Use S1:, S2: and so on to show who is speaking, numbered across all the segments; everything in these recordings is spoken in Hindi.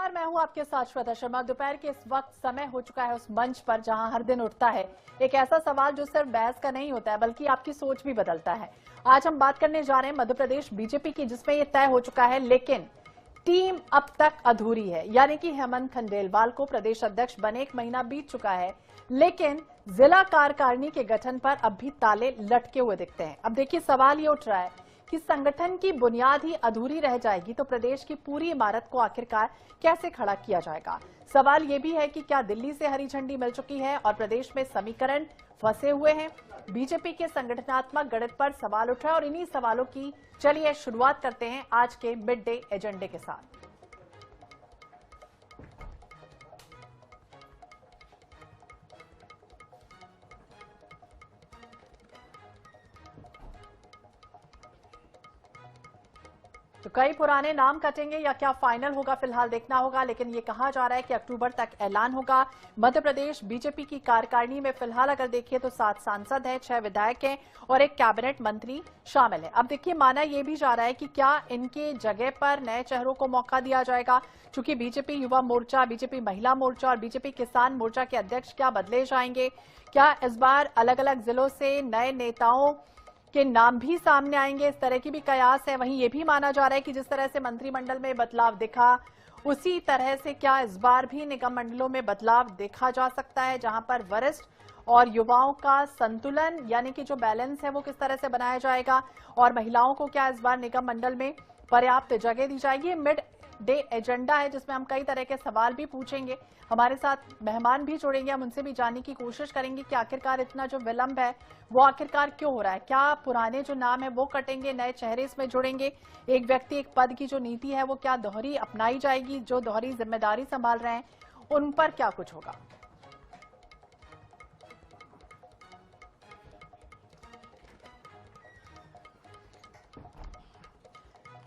S1: नमस्कार, मैं हूं आपके साथ श्वेता शर्मा। दोपहर के इस वक्त समय हो चुका है उस मंच पर जहां हर दिन उठता है एक ऐसा सवाल जो सिर्फ बहस का नहीं होता है बल्कि आपकी सोच भी बदलता है। आज हम बात करने जा रहे हैं मध्य प्रदेश बीजेपी की, जिसमें ये तय हो चुका है लेकिन टीम अब तक अधूरी है। यानी कि हेमंत खंडेलवाल को प्रदेश अध्यक्ष बने 1 महीना बीत चुका है लेकिन जिला कार्यकारिणी के गठन पर अब भी ताले लटके हुए दिखते हैं। अब देखिए, सवाल ये उठ रहा है कि संगठन की बुनियाद ही अधूरी रह जाएगी तो प्रदेश की पूरी इमारत को आखिरकार कैसे खड़ा किया जाएगा। सवाल ये भी है कि क्या दिल्ली से हरी झंडी मिल चुकी है और प्रदेश में समीकरण फंसे हुए हैं। बीजेपी के संगठनात्मक गणित पर सवाल उठा और इन्हीं सवालों की चलिए शुरुआत करते हैं आज के मिड डे एजेंडे के साथ। तो कई पुराने नाम कटेंगे या क्या फाइनल होगा, फिलहाल देखना होगा। लेकिन ये कहा जा रहा है कि अक्टूबर तक ऐलान होगा। मध्य प्रदेश बीजेपी की कार्यकारिणी में फिलहाल अगर देखिए तो 7 सांसद हैं, 6 विधायक हैं और 1 कैबिनेट मंत्री शामिल है। अब देखिए, माना यह भी जा रहा है कि क्या इनके जगह पर नए चेहरों को मौका दिया जाएगा। चूंकि बीजेपी युवा मोर्चा, बीजेपी महिला मोर्चा और बीजेपी किसान मोर्चा के अध्यक्ष क्या बदले जाएंगे। क्या इस बार अलग अलग जिलों से नए नेताओं के नाम भी सामने आएंगे, इस तरह की भी कयास है। वहीं ये भी माना जा रहा है कि जिस तरह से मंत्रिमंडल में बदलाव दिखा उसी तरह से क्या इस बार भी निगम मंडलों में बदलाव देखा जा सकता है, जहां पर वरिष्ठ और युवाओं का संतुलन यानी कि जो बैलेंस है वो किस तरह से बनाया जाएगा और महिलाओं को क्या इस बार निगम मंडल में पर्याप्त जगह दी जाएगी। मिड डे एजेंडा है जिसमें हम कई तरह के सवाल भी पूछेंगे। हमारे साथ मेहमान भी जोड़ेंगे, हम उनसे भी जानने की कोशिश करेंगे कि आखिरकार इतना जो विलंब है वो आखिरकार क्यों हो रहा है। क्या पुराने जो नाम है वो कटेंगे, नए चेहरे इसमें जुड़ेंगे। एक व्यक्ति एक पद की जो नीति है वो क्या दोहरी अपनाई जाएगी, जो दोहरी जिम्मेदारी संभाल रहे हैं उन पर क्या कुछ होगा।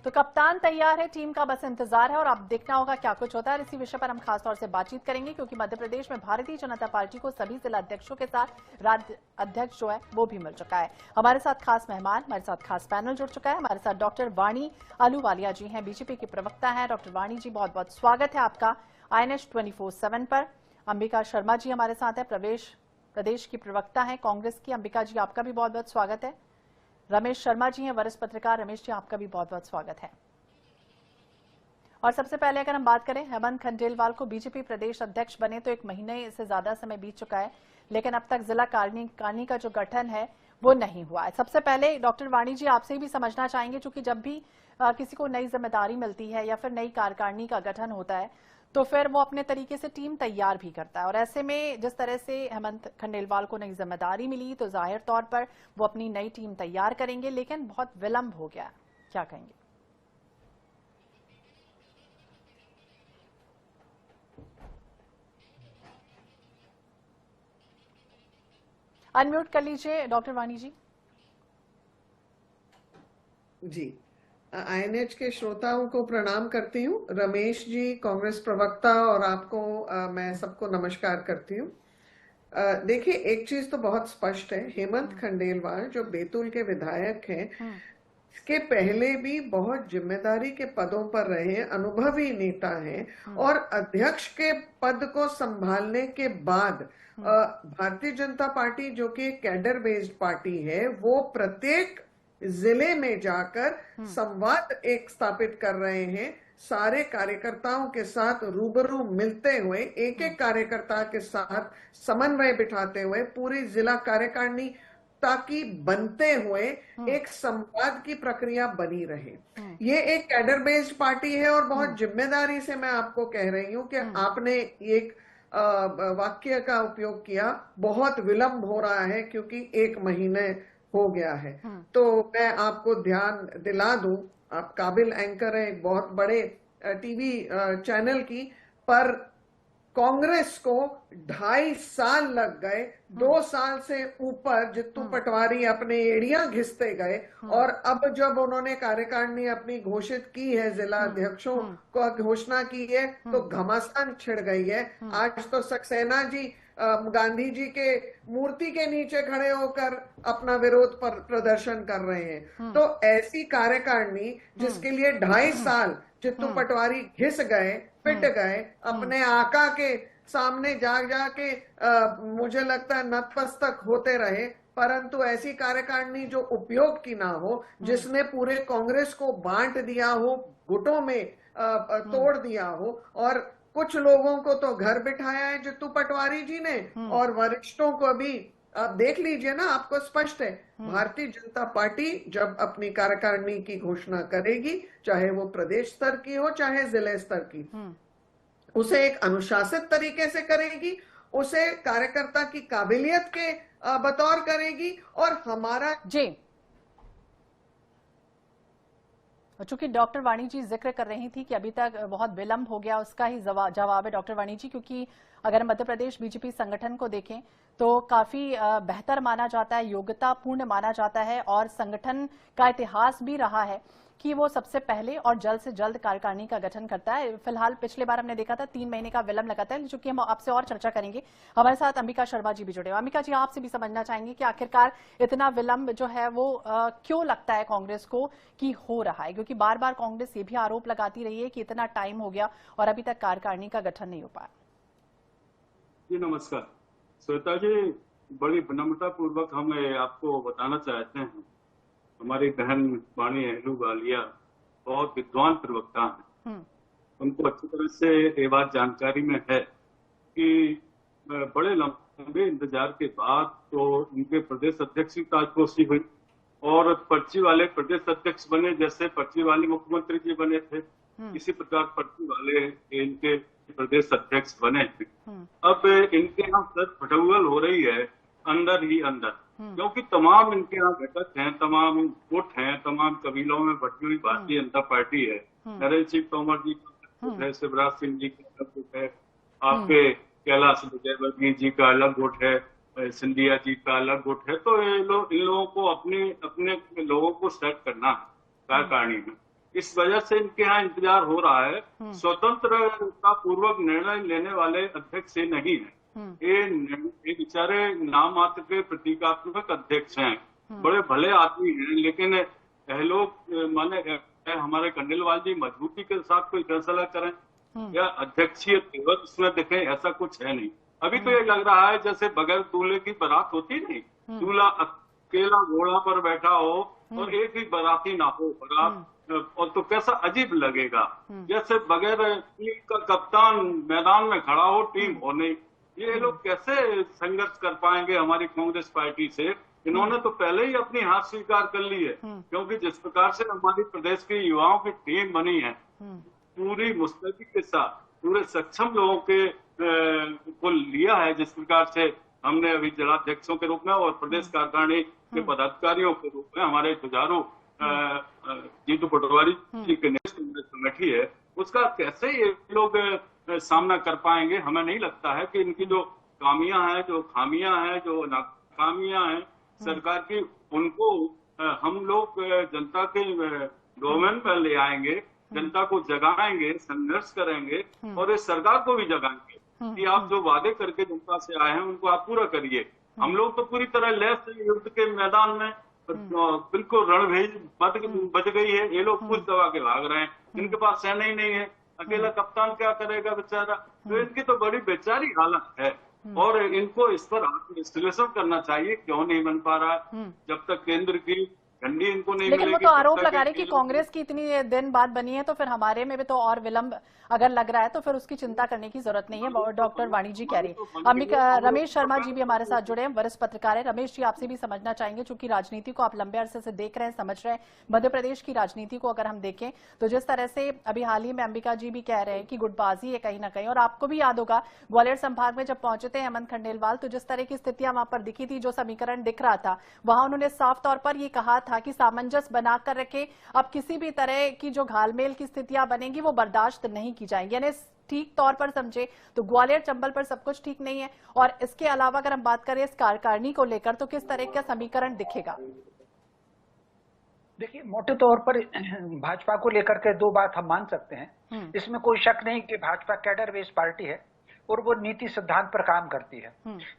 S1: तो कप्तान तैयार है, टीम का बस इंतजार है और अब देखना होगा क्या कुछ होता है। इसी विषय पर हम खासतौर से बातचीत करेंगे क्योंकि मध्य प्रदेश में भारतीय जनता पार्टी को सभी जिला अध्यक्षों के साथ राज्य अध्यक्ष जो है वो भी मिल चुका है। हमारे साथ खास मेहमान, हमारे साथ खास पैनल जुड़ चुका है। हमारे साथ डॉक्टर वाणी आलूवालिया जी हैं, बीजेपी की प्रवक्ता है। डॉक्टर वाणी जी, बहुत बहुत स्वागत है आपका INH 24/7 पर। अंबिका शर्मा जी हमारे साथ है, प्रदेश की प्रवक्ता है कांग्रेस की। अंबिका जी, आपका भी बहुत बहुत स्वागत है। रमेश शर्मा जी हैं, वरिष्ठ पत्रकार। रमेश जी, आपका भी बहुत बहुत स्वागत है। और सबसे पहले अगर हम बात करें, हेमंत खंडेलवाल को बीजेपी प्रदेश अध्यक्ष बने तो 1 महीने से ज्यादा समय बीत चुका है लेकिन अब तक जिला कार्यकारिणी का जो गठन है वो नहीं हुआ है। सबसे पहले डॉक्टर वाणी जी, आपसे भी समझना चाहेंगे, चूंकि जब भी किसी को नई जिम्मेदारी मिलती है या फिर नई कार्यकारिणी का गठन होता है तो फिर वो अपने तरीके से टीम तैयार भी करता है और ऐसे में जिस तरह से हेमंत खंडेलवाल को नई जिम्मेदारी मिली तो जाहिर तौर पर वो अपनी नई टीम तैयार करेंगे लेकिन बहुत विलंब हो गया, क्या कहेंगे। अनम्यूट कर लीजिए डॉक्टर वाणी जी।
S2: जी, INH के श्रोताओं को प्रणाम करती हूँ। रमेश जी, कांग्रेस प्रवक्ता, और आपको मैं सबको नमस्कार करती हूँ। देखिए, एक चीज तो बहुत स्पष्ट है, हेमंत खंडेलवाल जो बैतूल के विधायक हैं, इसके पहले भी बहुत जिम्मेदारी के पदों पर रहे हैं, अनुभवी नेता हैं और अध्यक्ष के पद को संभालने के बाद भारतीय जनता पार्टी जो कि कैडर बेस्ड पार्टी है वो प्रत्येक जिले में जाकर संवाद एक स्थापित कर रहे हैं। सारे कार्यकर्ताओं के साथ रूबरू मिलते हुए, एक एक कार्यकर्ता के साथ समन्वय बिठाते हुए पूरी जिला कार्यकारिणी ताकि बनते हुए एक संवाद की प्रक्रिया बनी रहे। ये एक कैडर बेस्ड पार्टी है और बहुत जिम्मेदारी से मैं आपको कह रही हूं कि आपने एक वाक्य का उपयोग किया, बहुत विलंब हो रहा है क्योंकि 1 महीने हो गया है। तो मैं आपको ध्यान दिला दूं, आप काबिल एंकर हैं एक बहुत बड़े टीवी चैनल की, पर कांग्रेस को 2.5 साल लग गए, 2 साल से ऊपर जित्तू पटवारी अपने एड़ियां घिसते गए और अब जब उन्होंने कार्यकारिणी अपनी घोषित की है, जिला अध्यक्षों को घोषणा की है तो घमासान छिड़ गई है। आज तो सक्सेना जी गांधी जी के मूर्ति के नीचे खड़े होकर अपना विरोध पर प्रदर्शन कर रहे हैं। तो ऐसी कार्यकारिणी जिसके लिए 2.5 साल जित्तू पटवारी घिस गए, पिट गए, अपने आका के सामने जाके मुझे लगता है नतमस्तक होते रहे, परंतु ऐसी कार्यकारिणी जो उपयोग की ना हो, जिसने पूरे कांग्रेस को बांट दिया हो, गुटों में तोड़ दिया हो, और कुछ लोगों को तो घर बिठाया है जित्तू पटवारी जी ने, और वरिष्ठों को भी आप देख लीजिए ना, आपको स्पष्ट है भारतीय जनता पार्टी जब अपनी कार्यकारिणी की घोषणा करेगी, चाहे वो प्रदेश स्तर की हो चाहे जिले स्तर की, उसे एक अनुशासित तरीके से करेगी, उसे कार्यकर्ता की काबिलियत के बतौर करेगी। और हमारा
S1: जी, चूंकि डॉक्टर वाणी जी जिक्र कर रही थी कि अभी तक बहुत विलंब हो गया, उसका ही जवाब है डॉक्टर वाणी जी, क्योंकि अगर मध्य प्रदेश बीजेपी संगठन को देखें तो काफी बेहतर माना जाता है, योग्यतापूर्ण माना जाता है, और संगठन का इतिहास भी रहा है कि वो सबसे पहले और जल्द से जल्द कार्यकारिणी का गठन करता है। फिलहाल पिछले बार हमने देखा था 3 महीने का विलंब लगाता है, चूंकि हम आपसे और चर्चा करेंगे। हमारे साथ अंबिका शर्मा जी भी जुड़े। अंबिका जी, आपसे भी समझना चाहेंगे कि आखिरकार इतना विलंब जो है वो क्यों लगता है कांग्रेस को कि हो रहा है, क्योंकि बार बार कांग्रेस ये भी आरोप लगाती रही है कि इतना टाइम हो गया और अभी तक कार्यकारिणी का गठन नहीं हो पाया।
S3: जी नमस्कार श्वेता जी, बड़ी विनम्रता पूर्वक हम आपको बताना चाहते हैं, हमारी बहन वाणी अहलूवालिया बहुत विद्वान प्रवक्ता हैं, उनको अच्छी तरह से ये बात जानकारी में है कि बड़े लंबे इंतजार के बाद तो उनके प्रदेश अध्यक्ष की ताजपोशी हुई और पर्ची वाले प्रदेश अध्यक्ष बने, जैसे पर्ची वाले मुख्यमंत्री जी बने थे, इसी प्रकार पर्ची वाले इनके प्रदेश अध्यक्ष बने थे। अब इनके यहाँ सर फटौल हो रही है अंदर ही अंदर, क्योंकि तमाम इनके यहाँ घटक हैं, तमाम गुट हैं, तमाम कबीलों में बटी हुई भारतीय जनता पार्टी है। नरेंद्र सिंह तोमर जी का है, शिवराज सिंह जी का अलग गुट है, आपके कैलाश विजयवर्गीय जी का अलग गुट है, सिंधिया जी का अलग गुट है। तो इन लोगों को अपने लोगों को सेट करना है कार्यकारिणी में, इस वजह से इनके यहाँ इंतजार हो रहा है। स्वतंत्रता पूर्वक निर्णय लेने वाले अध्यक्ष ये नहीं है, ये बेचारे नाम मात्र के प्रतीकात्मक अध्यक्ष हैं, बड़े भले आदमी हैं, लेकिन लोग माने हमारे खंडेलवाल जी मजबूती के साथ कोई फैसला करें या अध्यक्षीय तेवर उसमें देखें, ऐसा कुछ है नहीं। अभी तो ये लग रहा है जैसे बगैर दूल्हे की बारात होती नहीं, दूल्हा अकेला घोड़ा पर बैठा हो और एक ही बाराती ना हो बारात, और तो कैसा अजीब लगेगा, जैसे बगैर टीम का कप्तान मैदान में खड़ा हो, टीम हो नहीं। ये लोग कैसे संघर्ष कर पाएंगे हमारी कांग्रेस पार्टी से? इन्होंने तो पहले ही अपनी हार स्वीकार कर ली है, क्योंकि जिस प्रकार से हमारी प्रदेश के युवाओं की टीम बनी है, पूरी मुस्तैदी के साथ पूरे सक्षम लोगों के को लिया है, जिस प्रकार से हमने अभी जिलाध्यक्षों के रूप में और प्रदेश कार्यकारिणी के पदाधिकारियों के रूप में हमारे जुझारू जीतू पटवारी जी के नेतृत्व कमेटी है, उसका कैसे ये लोग सामना कर पाएंगे? हमें नहीं लगता है कि इनकी जो कामियां हैं, जो खामियां हैं, जो नाकामियां हैं सरकार की, उनको हम लोग जनता के गवर्नमेंट में ले आएंगे, जनता को जगाएंगे, संघर्ष करेंगे और इस सरकार को भी जगाएंगे कि आप जो वादे करके जनता से आए हैं उनको आप पूरा करिए। हम लोग तो पूरी तरह लैस हैं युद्ध के मैदान में, बिल्कुल रणभेद बच गई है, ये लोग कुछ दबा के भाग रहे हैं, इनके पास सेना ही नहीं है, अकेला कप्तान क्या करेगा बेचारा। तो इनकी तो बड़ी बेचारी हालत है और इनको इस पर विश्लेषण करना चाहिए, क्यों नहीं बन पा रहा है। जब तक केंद्र की झंडी इनको नहीं
S1: लेकिन
S3: मिलेगी,
S1: वो तो आरोप लगा रहे कि कांग्रेस की इतनी दिन बाद बनी है, तो फिर हमारे में भी तो और विलंब अगर लग रहा है तो फिर उसकी चिंता करने की जरूरत नहीं है, डॉक्टर वाणी जी कह रही है। अंबिका, रमेश शर्मा जी भी हमारे साथ जुड़े हैं, वरिष्ठ पत्रकार है। रमेश जी, आपसे भी समझना चाहेंगे, चूंकि राजनीति को आप लंबे अरसे से देख रहे हैं, समझ रहे हैं, मध्य प्रदेश की राजनीति को अगर हम देखें तो जिस तरह से अभी हाल ही में अंबिका जी भी कह रहे हैं कि गुटबाजी है कहीं ना कहीं, और आपको भी याद होगा ग्वालियर संभाग में जब पहुंचे थे हेमंत खंडेलवाल, तो जिस तरह की स्थितियां वहां पर दिखी थी, जो समीकरण दिख रहा था, वहां उन्होंने साफ तौर पर ये कहा था कि सामंजस्य बनाकर रखे, अब किसी भी तरह की जो घालमेल की स्थितियां बनेंगी वो बर्दाश्त नहीं की जाएंगी। यानी ठीक तौर पर समझे तो ग्वालियर चंबल पर सब कुछ ठीक नहीं है। और इसके अलावा अगर हम बात करें इस कार्यकारिणी को लेकर, तो किस तरह का समीकरण दिखेगा?
S4: देखिए, मोटे तौर पर भाजपा को लेकर के दो बात हम मान सकते हैं। इसमें कोई शक नहीं कि भाजपा कैडर बेस्ड पार्टी है, और वो नीति सिद्धांत पर काम करती है।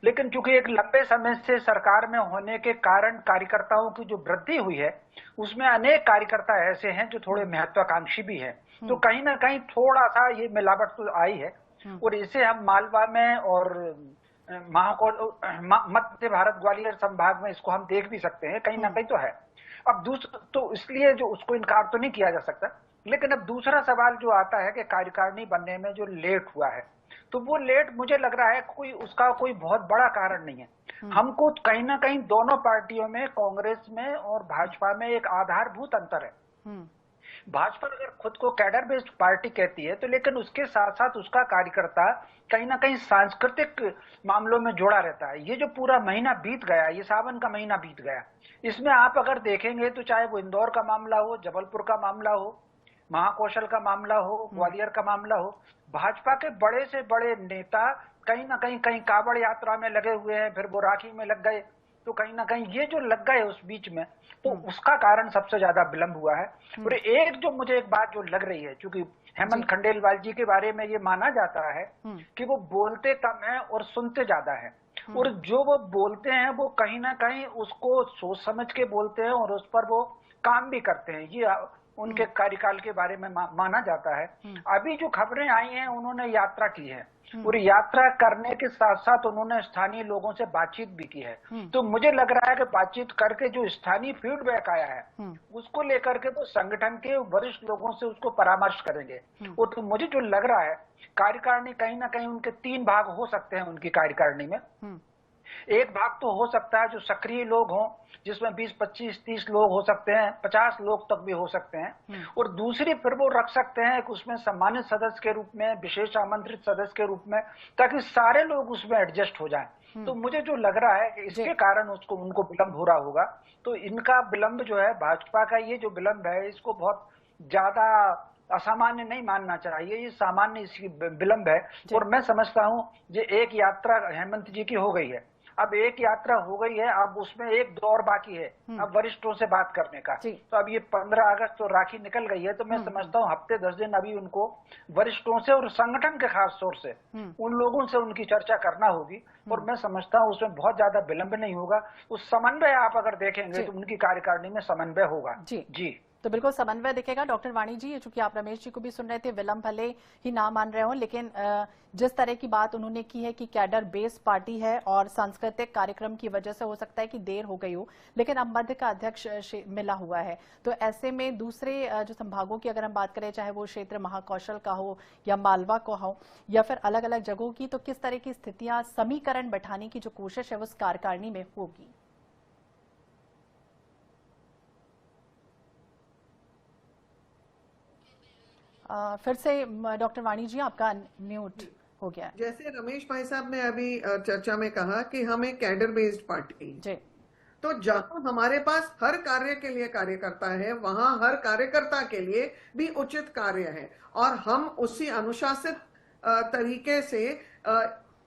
S4: लेकिन चूंकि एक लंबे समय से सरकार में होने के कारण कार्यकर्ताओं की जो वृद्धि हुई है, उसमें अनेक कार्यकर्ता ऐसे हैं जो थोड़े महत्वाकांक्षी भी हैं, तो कहीं ना कहीं थोड़ा सा ये मिलावट तो आई है। और इसे हम मालवा में और मध्य भारत ग्वालियर संभाग में इसको हम देख भी सकते हैं, कहीं ना कहीं तो है। अब तो इसलिए जो उसको इनकार तो नहीं किया जा सकता। लेकिन अब दूसरा सवाल जो आता है कि कार्यकारिणी बनने में जो लेट हुआ है, तो वो लेट मुझे लग रहा है उसका कोई बहुत बड़ा कारण नहीं है। हमको कहीं ना कहीं दोनों पार्टियों में, कांग्रेस में और भाजपा में एक आधारभूत अंतर है। भाजपा अगर खुद को कैडर बेस्ड पार्टी कहती है, तो लेकिन उसके साथ साथ उसका कार्यकर्ता कहीं ना कहीं सांस्कृतिक मामलों में जोड़ा रहता है। ये जो पूरा महीना बीत गया, ये सावन का महीना बीत गया, इसमें आप अगर देखेंगे तो चाहे वो इंदौर का मामला हो, जबलपुर का मामला हो, महाकौशल का मामला हो, ग्वालियर का मामला हो, भाजपा के बड़े से बड़े नेता कहीं ना कहीं कांवड़ यात्रा में लगे हुए हैं, फिर वो राखी में लग गए, तो कहीं ना कहीं ये जो लग गए उस बीच में, तो उसका कारण सबसे ज्यादा विलंब हुआ है। और एक जो मुझे एक बात जो लग रही है, क्योंकि हेमंत खंडेलवाल जी के बारे में ये माना जाता है कि वो बोलते कम है और सुनते ज्यादा है, और जो वो बोलते हैं वो कहीं ना कहीं उसको सोच समझ के बोलते हैं और उस पर वो काम भी करते हैं। ये उनके कार्यकाल के बारे में माना जाता है। अभी जो खबरें आई हैं, उन्होंने यात्रा की है और यात्रा करने के साथ साथ उन्होंने स्थानीय लोगों से बातचीत भी की है। तो मुझे लग रहा है कि बातचीत करके जो स्थानीय फीडबैक आया है उसको लेकर के तो संगठन के वरिष्ठ लोगों से उसको परामर्श करेंगे। और तो मुझे जो लग रहा है, कार्यकारिणी कहीं ना कहीं उनके 3 भाग हो सकते हैं उनकी कार्यकारिणी में। एक भाग तो हो सकता है जो सक्रिय लोग हों, जिसमें 20, 25, 30 लोग हो सकते हैं, 50 लोग तक भी हो सकते हैं। और दूसरी फिर वो रख सकते हैं कि उसमें सम्मानित सदस्य के रूप में, विशेष आमंत्रित सदस्य के रूप में, ताकि सारे लोग उसमें एडजस्ट हो जाएं। तो मुझे जो लग रहा है कि इसके कारण उनको विलंब हो रहा होगा। तो इनका विलंब जो है, भाजपा का ये जो विलंब है, इसको बहुत ज्यादा असामान्य नहीं मानना चाहिए, ये सामान्य इसकी विलंब है। और मैं समझता हूँ ये एक यात्रा हेमंत जी की हो गई है, अब एक यात्रा हो गई है, अब उसमें एक दौर बाकी है अब वरिष्ठों से बात करने का। तो अब ये 15 अगस्त तो राखी निकल गई है, तो मैं समझता हूँ हफ्ते 10 दिन अभी उनको वरिष्ठों से और संगठन के खास तौर से उन लोगों से उनकी चर्चा करना होगी। और मैं समझता हूँ उसमें बहुत ज्यादा विलंब नहीं होगा। उस समन्वय आप अगर देखेंगे तो उनकी कार्यकारिणी में समन्वय होगा। जी
S1: तो बिल्कुल समन्वय दिखेगा। डॉक्टर वाणी जी, चूंकि आप रमेश जी को भी सुन रहे थे, विलंब भले ही ना मान रहे हो, लेकिन जिस तरह की बात उन्होंने की है कि कैडर बेस पार्टी है और सांस्कृतिक कार्यक्रम की वजह से हो सकता है कि देर हो गई हो, लेकिन अब मध्य का अध्यक्ष मिला हुआ है, तो ऐसे में दूसरे जो संभागों की अगर हम बात करें, चाहे वो क्षेत्र महाकौशल का हो या मालवा का हो या फिर अलग अलग जगहों की, तो किस तरह की स्थितियां, समीकरण बैठाने की जो कोशिश है वो उस कार्यकारिणी में होगी? फिर से डॉक्टर वाणी जी आपका म्यूट हो गया है।
S2: जैसे रमेश भाई साहब ने अभी चर्चा में कहा कि हम एक कैडर बेस्ड पार्टी, तो जहां हमारे पास हर कार्य के लिए कार्यकर्ता है, वहां हर कार्यकर्ता के लिए भी उचित कार्य है, और हम उसी अनुशासित तरीके से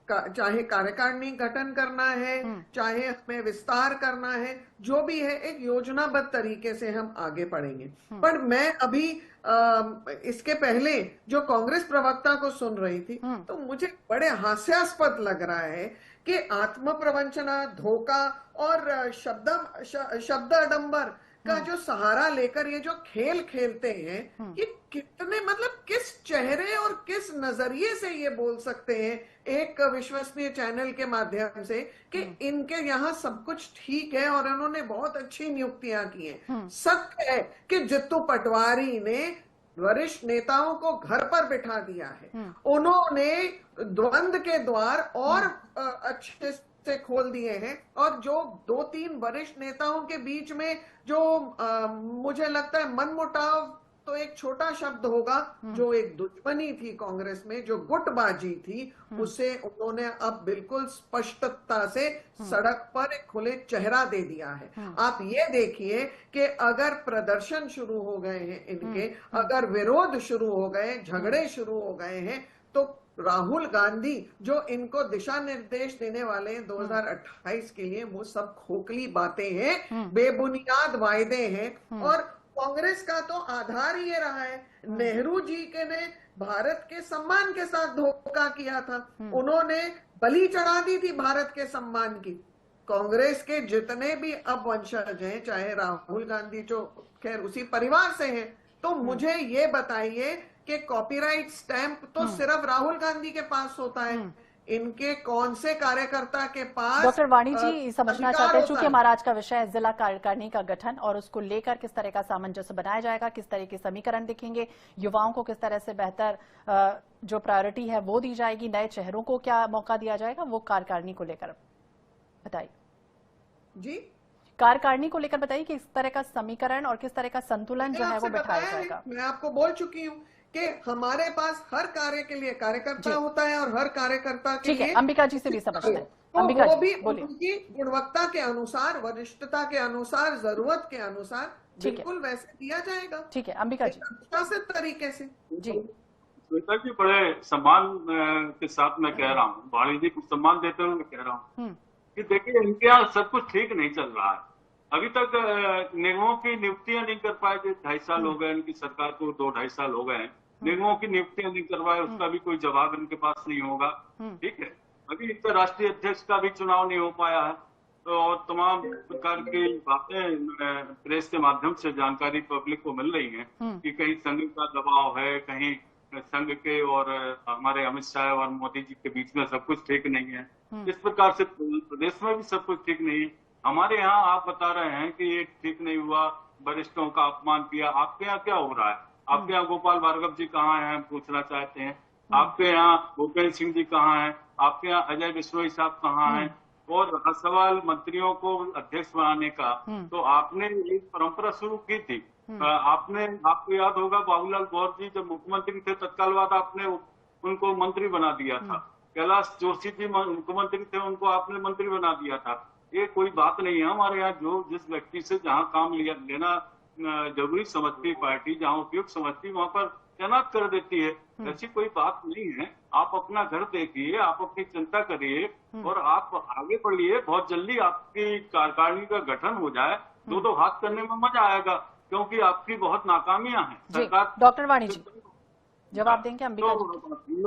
S2: चाहे कार्यकारिणी गठन करना है, चाहे हमें विस्तार करना है, जो भी है एक योजनाबद्ध तरीके से हम आगे बढ़ेंगे। पर मैं अभी इसके पहले जो कांग्रेस प्रवक्ता को सुन रही थी, तो मुझे बड़े हास्यास्पद लग रहा है कि आत्म प्रवंचना, धोखा और शब्द आडंबर का जो सहारा लेकर ये जो खेल खेलते हैं, ये कितने, मतलब किस चेहरे और किस नजरिए से ये बोल सकते हैं एक विश्वसनीय चैनल के माध्यम से कि इनके यहाँ सब कुछ ठीक है और इन्होंने बहुत अच्छी नियुक्तियां की हैं। सत्य है कि जित्तू पटवारी ने वरिष्ठ नेताओं को घर पर बिठा दिया है, उन्होंने द्वंद्व के द्वार और अच्छे से खोल दिए हैं, और जो 2-3 वरिष्ठ नेताओं के बीच में जो मुझे लगता है मनमुटाव तो एक छोटा शब्द होगा, जो एक दुश्मनी थी कांग्रेस में, जो गुटबाजी थी, उसे उन्होंने अब बिल्कुल स्पष्टता से सड़क पर एक खुले चेहरा दे दिया है। आप ये देखिए कि अगर प्रदर्शन शुरू हो गए हैं इनके, अगर विरोध शुरू हो गए, झगड़े शुरू हो गए हैं, तो राहुल गांधी जो इनको दिशा निर्देश देने वाले हैं 2028 के लिए, वो सब खोखली बातें हैं, बेबुनियाद वायदे हैं। और कांग्रेस का तो आधार ये रहा है, नेहरू जी के ने भारत के सम्मान के साथ धोखा किया था। उन्होंने बलि चढ़ा दी थी भारत के सम्मान की। कांग्रेस के जितने भी अब वंशज हैं, चाहे राहुल गांधी जो खैर उसी परिवार से हैं, तो मुझे ये बताइए कि कॉपीराइट स्टैंप तो सिर्फ राहुल गांधी के पास होता है, इनके कौन से कार्यकर्ता के पास?
S1: डॉक्टर वाणी जी समझना
S2: अधिकार
S1: चाहते हैं,
S2: होता
S1: चूंकि
S2: है?
S1: हमारा आज का विषय है जिला कार्यकारिणी का गठन और उसको लेकर किस तरह का सामंजस्य बनाया जाएगा, किस तरह के समीकरण दिखेंगे, युवाओं को किस तरह से बेहतर जो प्रायोरिटी है वो दी जाएगी, नए चेहरों को क्या मौका दिया जाएगा, वो कार्यकारिणी को लेकर बताइए।
S2: जी,
S1: कार्यकारिणी को लेकर बताइए किस तरह का समीकरण और किस तरह का संतुलन जो है वो
S2: आपसे
S1: बैठाया
S2: बताया है,
S1: जाएगा।
S2: मैं आपको बोल चुकी हूँ कि हमारे पास हर कार्य के लिए कार्यकर्ता होता है और हर कार्यकर्ता के
S1: ठीक है,
S2: लिए
S1: अंबिका जी से भी समझते हैं।
S2: तो
S1: अंबिका
S2: वो
S1: जी,
S2: भी
S1: बोलिए।
S2: उनकी गुणवत्ता के अनुसार, वरिष्ठता के अनुसार, जरूरत के अनुसार
S1: ठीक है।
S2: बिल्कुल वैसे दिया जाएगा,
S1: ठीक है अंबिका जी।
S2: एक अनुशासित तरीके से।
S1: जी
S3: श्वेता जी, बड़े सम्मान के साथ मैं कह रहा हूँ, वाणी जी को सम्मान देते हुए मैं कह रहा हूँ कि देखिए इनके यहाँ सब कुछ ठीक नहीं चल रहा है। अभी तक निगमों की नियुक्तियां नहीं कर पाए थे, 2.5 साल हो गए इनकी सरकार को, 2-2.5 साल हो गए हैं, निगमों की नियुक्तियां नहीं करवाए, उसका भी कोई जवाब इनके पास नहीं होगा। ठीक है, अभी इनका राष्ट्रीय अध्यक्ष का भी चुनाव नहीं हो पाया है, तो और तमाम प्रकार की बातें प्रेस के माध्यम से जानकारी पब्लिक को मिल रही है कि कहीं संघ का दबाव है, कहीं संघ के और हमारे अमित शाह और मोदी जी के बीच में सब कुछ ठीक नहीं है। इस प्रकार से प्रदेश में भी सब कुछ ठीक नहीं है। हमारे यहाँ आप बता रहे हैं कि ये ठीक नहीं हुआ, वरिष्ठों का अपमान किया। आपके यहाँ क्या हो रहा है? आपके यहाँ गोपाल भार्गव जी कहाँ हैं, हम पूछना चाहते हैं। आपके यहाँ भूपेंद्र सिंह जी कहाँ हैं? आपके यहाँ अजय बिश्नोई साहब कहाँ हैं? और रहा सवाल मंत्रियों को अध्यक्ष बनाने का, तो आपने एक परंपरा शुरू की थी। आपको याद होगा बाबूलाल गौर जी जब मुख्यमंत्री थे तत्काल बाद आपने उनको मंत्री बना दिया था। कैलाश जोशी जी मुख्यमंत्री थे, उनको आपने मंत्री बना दिया था। ये कोई बात नहीं है। हमारे यहाँ जो जिस व्यक्ति से जहाँ काम लेना जरूरी समझती पार्टी, जहाँ उपयुक्त समझती वहां पर तैनात कर देती है। ऐसी कोई बात नहीं है। आप अपना घर देखिए, आप अपनी चिंता करिए और आप आगे बढ़िए। बहुत जल्दी आपकी कार्यकारिणी का गठन हो जाए, दो हाथ करने में मजा आएगा, क्योंकि आपकी बहुत नाकामियां हैं। सरकार
S1: डॉक्टर वाणी जी जवाब देंगे अंबिका जी।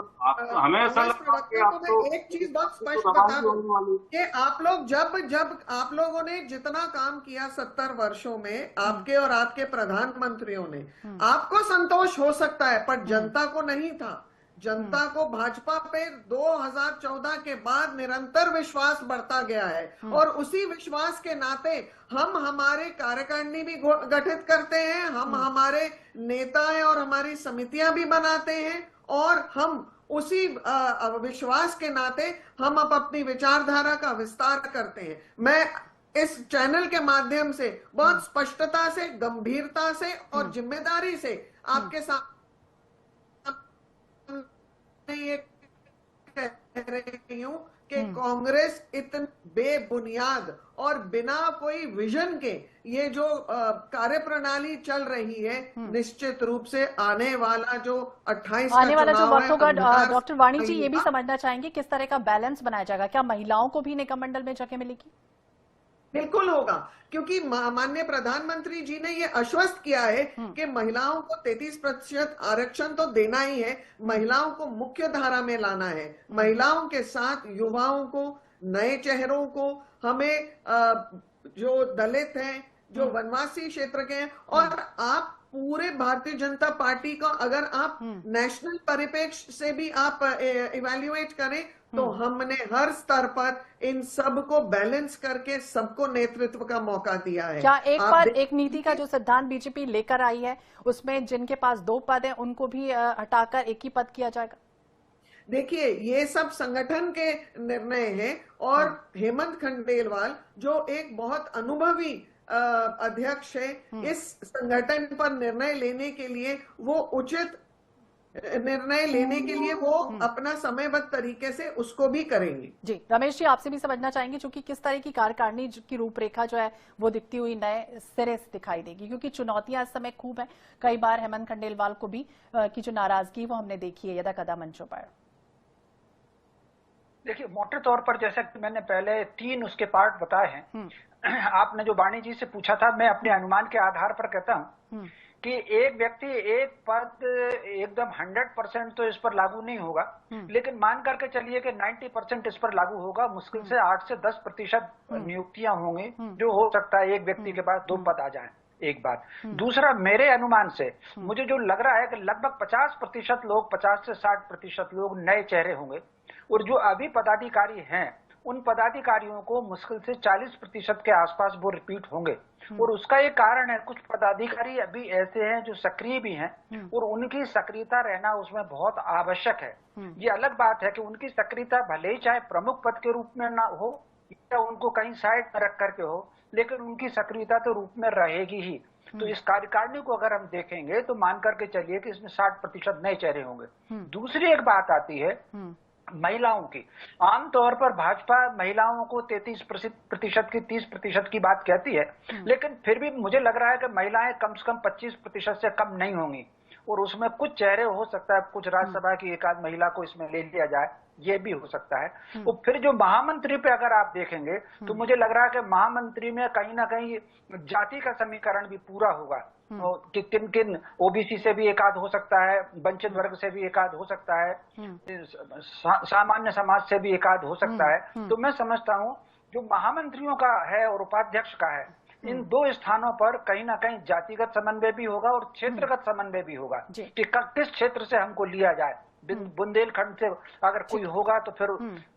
S3: हमें ऐसा लगता है कि आप तो
S2: एक चीज बहुत स्पष्ट बता दूं कि आप लोग जब आप लोगों ने जितना काम किया 70 वर्षों में, आपके और आपके प्रधानमंत्रियों ने, आपको संतोष हो सकता है, पर जनता को नहीं था। जनता को भाजपा पे 2014 के बाद निरंतर विश्वास बढ़ता गया है और उसी विश्वास के नाते हम हमारे कार्यकारिणी भी गठित करते हैं, हम हमारे नेताएं और हमारी समितियां भी बनाते हैं और हम उसी विश्वास के नाते हम अब अपनी विचारधारा का विस्तार करते हैं। मैं इस चैनल के माध्यम से बहुत स्पष्टता से, गंभीरता से और जिम्मेदारी से आपके साथ ये कह रही हूं कि कांग्रेस इतनी बेबुनियाद और बिना कोई विजन के ये जो कार्यप्रणाली चल रही है, निश्चित रूप से आने वाला जो 28
S1: आने वाला जो वक्त होगा, डॉक्टर वाणी जी ये भी
S2: महीना,
S1: समझना चाहेंगे किस तरह का बैलेंस बनाया जाएगा। क्या महिलाओं को भी निगम मंडल में जगह मिलेगी?
S2: बिल्कुल होगा, क्योंकि माननीय प्रधानमंत्री जी ने ये आश्वस्त किया है कि महिलाओं को 33% आरक्षण तो देना ही है, महिलाओं को मुख्य धारा में लाना है। महिलाओं के साथ युवाओं को, नए चेहरों को, हमें जो दलित हैं, जो वनवासी क्षेत्र के हैं, और आप पूरे भारतीय जनता पार्टी का अगर आप नेशनल परिप्रेक्ष्य से भी आप इवैल्यूएट करें तो हमने हर स्तर पर इन सब को बैलेंस करके सबको नेतृत्व का मौका दिया है।
S1: क्या एक बार एक नीति का जो सिद्धांत बीजेपी लेकर आई है उसमें जिनके पास 2 पद हैं उनको भी हटाकर एक ही पद किया जाएगा?
S2: देखिए, ये सब संगठन के निर्णय हैं और हेमंत खंडेलवाल जो एक बहुत अनुभवी अध्यक्ष है, इस संगठन पर निर्णय लेने के लिए वो उचित निर्णय लेने के लिए वो अपना समयबद्ध तरीके से उसको भी करेंगे।
S1: जी रमेश जी आपसे भी समझना चाहेंगे, क्योंकि किस तरह की कार्यकारिणी की रूपरेखा जो है वो दिखती हुई नए सिरे से दिखाई देगी, क्योंकि चुनौतियां इस समय खूब है। कई बार हेमंत खंडेलवाल को भी की जो नाराजगी वो हमने देखी है यदा कदा मंचों पर।
S4: देखिए, मोटे तौर पर जैसे कि मैंने पहले 3 उसके पार्ट बताए हैं, आपने जो वाणी जी से पूछा था, मैं अपने अनुमान के आधार पर कहता हूं कि एक व्यक्ति एक पद एकदम 100% तो इस पर लागू नहीं होगा, लेकिन मान करके चलिए कि 90% इस पर लागू होगा। मुश्किल से 8 से 10% नियुक्तियां होंगी, जो हो सकता है एक व्यक्ति के पास 2 पद आ जाएं। एक बात। दूसरा, मेरे अनुमान से मुझे जो लग रहा है कि लगभग 50% लोग, 50 से 60% लोग नए चेहरे होंगे, और जो अभी पदाधिकारी हैं उन पदाधिकारियों को मुश्किल से 40% के आसपास वो रिपीट होंगे। और उसका एक कारण है, कुछ पदाधिकारी अभी ऐसे हैं जो सक्रिय भी हैं, और उनकी सक्रियता रहना उसमें बहुत आवश्यक है। ये अलग बात है कि उनकी सक्रियता भले ही चाहे प्रमुख पद के रूप में ना हो या उनको कहीं साइड पर रख करके हो, लेकिन उनकी सक्रियता तो रूप में रहेगी ही। तो इस कार्यकारिणी को अगर हम देखेंगे तो मान करके चलिए कि इसमें 60% नए चेहरे होंगे। दूसरी एक बात आती है महिलाओं की। आमतौर पर भाजपा महिलाओं को 33% की 30% की बात कहती है, लेकिन फिर भी मुझे लग रहा है कि महिलाएं कम से कम 25% से कम नहीं होंगी, और उसमें कुछ चेहरे हो सकता है, कुछ राज्यसभा की एक आध महिला को इसमें ले लिया जाए, ये भी हो सकता है। और फिर जो महामंत्री पे अगर आप देखेंगे तो मुझे लग रहा है कि महामंत्री में कहीं ना कहीं जाति का समीकरण भी पूरा होगा, कि किन किन ओबीसी से भी एक आध हो सकता है, वंचित वर्ग से भी एक आध हो सकता है, सामान्य समाज से भी एक आध हो सकता है। तो मैं समझता हूँ जो महामंत्रियों का है और उपाध्यक्ष का है, इन 2 स्थानों पर कहीं ना कहीं जातिगत समन्वय भी होगा और क्षेत्रगत समन्वय भी होगा कि किस क्षेत्र से हमको लिया जाए। बुंदेलखंड से अगर कोई होगा तो फिर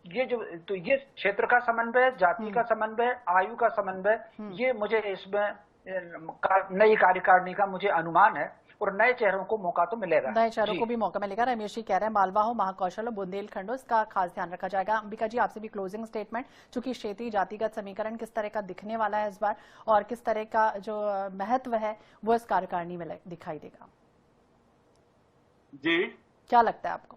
S4: ये क्षेत्र का समन्वय, जाति का समन्वय, आयु का समन्वय, ये मुझे इसमें नई कार्यकारिणी का मुझे अनुमान है, और नए चेहरों को मौका तो मिलेगा।
S1: नए चेहरों को भी मौका मिलेगा। रमेश जी कह रहे हैं मालवा हो, महाकौशल हो, बुंदेलखंड हो, इसका खास ध्यान रखा जाएगा। अंबिका जी, आपसे भी क्लोजिंग स्टेटमेंट, चूंकि क्षेत्रीय जातिगत समीकरण किस तरह का दिखने वाला है इस बार, और किस तरह का जो महत्व है वो इस कार्यकारिणी में दिखाई देगा।
S3: जी,
S1: क्या लगता है आपको?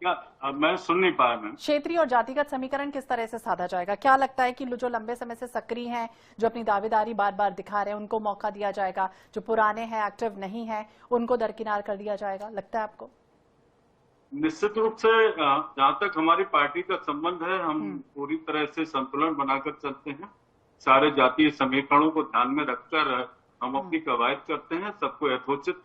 S3: क्या मैं सुन नहीं पाया मैम।
S1: क्षेत्रीय और जातिगत समीकरण किस तरह से साधा जाएगा? क्या लगता है कि जो लंबे समय से सक्रिय हैं, जो अपनी दावेदारी बार बार दिखा रहे हैं, उनको मौका दिया जाएगा? जो पुराने हैं, एक्टिव नहीं हैं, उनको दरकिनार कर दिया जाएगा, लगता है आपको?
S3: निश्चित रूप से जहाँ तक हमारी पार्टी का संबंध है, हम पूरी तरह से संतुलन बनाकर चलते हैं। सारे जातीय समीकरणों को ध्यान में रखकर हम अपनी कवायद करते हैं, सबको यथोचित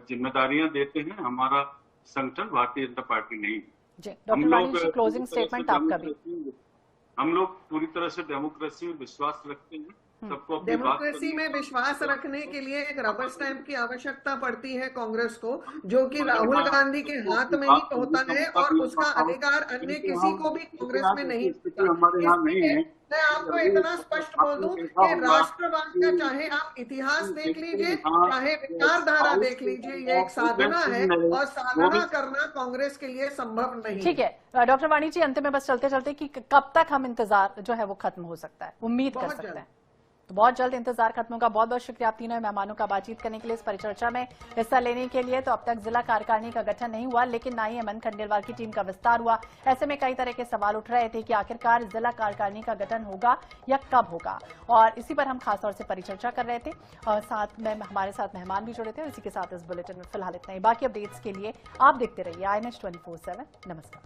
S3: जिम्मेदारियां देते हैं। हमारा संगठन भारतीय जनता पार्टी नहीं
S1: जी। डॉक्टर वाणी जी, क्लोजिंग स्टेटमेंट आपका भी।
S3: हम लोग पूरी तरह से डेमोक्रेसी में विश्वास रखते हैं। सबको अपनी
S2: डेमोक्रेसी में विश्वास रखने के लिए एक रबर स्टैंप की आवश्यकता पड़ती है कांग्रेस को, जो कि राहुल गांधी के हाथ में ही होता है, और उसका अधिकार अन्य किसी को भी कांग्रेस में नहीं होता।
S3: हमारे यहाँ नहीं है।
S2: मैं आपको इतना स्पष्ट बोल दूं कि राष्ट्रवाद का चाहे आप इतिहास देख लीजिए, चाहे विचारधारा देख लीजिए, ये एक साधना है, और साधना करना कांग्रेस के लिए संभव नहीं।
S1: ठीक है डॉक्टर वाणी जी, अंत में बस चलते चलते कि कब तक हम इंतजार जो है वो खत्म हो सकता है, उम्मीद कर सकते हैं? तो बहुत जल्द इंतजार खत्म होगा। बहुत बहुत शुक्रिया आप तीनों मेहमानों का बातचीत करने के लिए, इस परिचर्चा में हिस्सा लेने के लिए। तो अब तक जिला कार्यकारिणी का गठन नहीं हुआ, लेकिन ना ही हेमंत खंडेलवाल की टीम का विस्तार हुआ। ऐसे में कई तरह के सवाल उठ रहे थे कि आखिरकार जिला कार्यकारिणी का गठन होगा या कब होगा, और इसी पर हम खासतौर से परिचर्चा कर रहे थे, और साथ में हमारे साथ मेहमान भी जुड़े थे। इसी के साथ इस बुलेटिन में फिलहाल इतना ही। बाकी अपडेट्स के लिए आप देखते रहिए INH 24/7। नमस्कार।